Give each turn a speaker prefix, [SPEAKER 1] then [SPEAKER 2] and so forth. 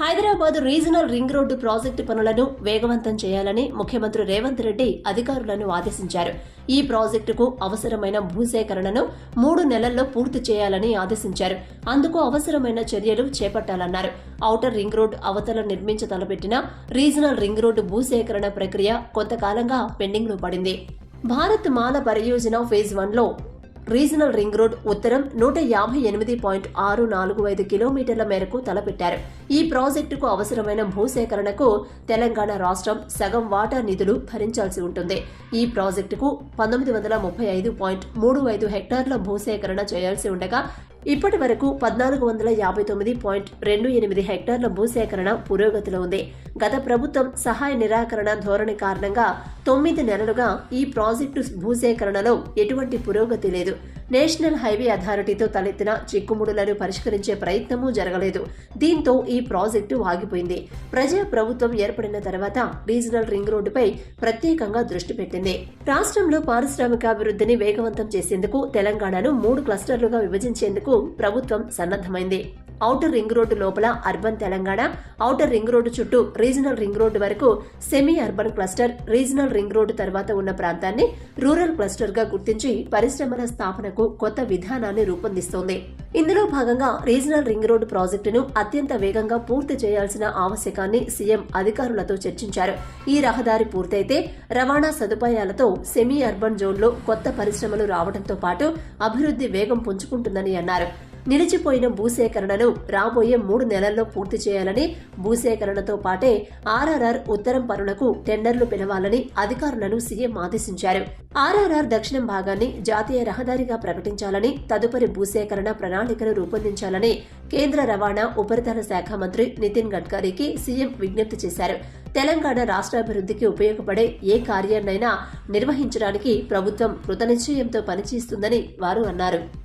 [SPEAKER 1] Hyderabad regional ring road project పనులను వేగవంతం చేయాలని ముఖ్యమంత్రి రేవంత్ రెడ్డి అధికారులను ఆదేశించారు. ఈ ప్రాజెక్టుకు అవసరమైన భూసేకరణను 3 నెలల్లో పూర్తి చేయాలని ఆదేశించారు. అందుకు అవసరమైన చర్యలు చేపట్టాలన్నారు. ఔటర్ రింగ్ రోడ్ అవతల నిర్మించ తలపెట్టిన రీజనల్ రింగ్ రోడ్డు భూసేకరణ ప్రక్రియ కొంతకాలంగా పెండింగ్లో పడింది. భారత్ మాల పరియోజన ఫేజ్ 1లో రీజనల్ రింగ్ రోడ్ ఉత్తరం 158.645 కిలోమీటర్ల మేరకు తలపెట్టారు. ఈ ప్రాజెక్టుకు అవసరమైన భూసేకరణకు తెలంగాణ రాష్ట్రం సగం వాటా నిధులు భరించాల్సి ఉంటుంది. ఈ ప్రాజెక్టుకు 1935.35 హెక్టార్ల భూసేకరణ చేయాల్సి ఉండగా ఇప్పటి వరకు 1459.28 హెక్టార్ల భూసేకరణ పురోగతిలో ఉంది. గత ప్రభుత్వం సహాయ నిరాకరణ ధోరణి కారణంగా 9 నెలలుగా ఈ ప్రాజెక్టు భూసేకరణలో ఎటువంటి పురోగతి లేదు. నేషనల్ హైవే అథారిటీతో తలెత్తిన చిక్కుముడులను పరిష్కరించే ప్రయత్నమూ జరగలేదు. దీంతో ఈ ప్రాజెక్టు ఆగిపోయింది. ప్రజా ప్రభుత్వం ఏర్పడిన తర్వాత రీజనల్ రింగ్ రోడ్డుపై ప్రత్యేకంగా దృష్టి పెట్టింది. రాష్ట్రంలో పారిశ్రామికాభివృద్ధిని వేగవంతం చేసేందుకు తెలంగాణను 3 క్లస్టర్లుగా విభజించేందుకు ప్రభుత్వం సన్నద్ధమైంది. ఔటర్ రింగ్ రోడ్డు లోపల urban Telangana, outer ring road చుట్టూ రీజనల్ రింగ్ రోడ్డు వరకు semi urban cluster, regional ring road తర్వాత ఉన్న ప్రాంతాన్ని రూరల్ క్లస్టర్ గా గుర్తించి పరిశ్రమల స్థాపనకు కొత్త విధానాన్ని రూపొందిస్తోంది. ఇందులో భాగంగా రీజనల్ రింగ్ రోడ్డు ప్రాజెక్టును అత్యంత వేగంగా పూర్తి చేయాల్సిన ఆవశ్యకాన్ని సీఎం అధికారులతో చర్చించారు. ఈ రహదారి పూర్తయితే రవాణా సదుపాయాలతో సెమీ అర్బన్ జోన్లో కొత్త పరిశ్రమలు రావడంతో పాటు అభివృద్ధి వేగం పుంజుకుంటుందని అన్నారు. నిలిచిపోయిన భూసేకరణను రాబోయే 3 నెలల్లో పూర్తి చేయాలని, భూసేకరణతో పాటే ఆర్ఆర్ఆర్ ఉత్తరం పనులకు టెండర్లు పిలవాలని అధికారులను సీఎం ఆదేశించారు. ఆర్ఆర్ఆర్ దక్షిణం భాగాన్ని జాతీయ రహదారిగా ప్రకటించాలని, తదుపరి భూసేకరణ ప్రణాళికను రూపొందించాలని కేంద్ర రవాణా ఉపరితల శాఖ మంత్రి నితిన్ గడ్కరీకి సీఎం విజ్ఞప్తి చేశారు. తెలంగాణ రాష్ట్రాభివృద్ధికి ఉపయోగపడే ఏ కార్యాన్నైనా నిర్వహించడానికి ప్రభుత్వం కృతనిశ్చయంతో పనిచేస్తుందని వారు అన్నారు.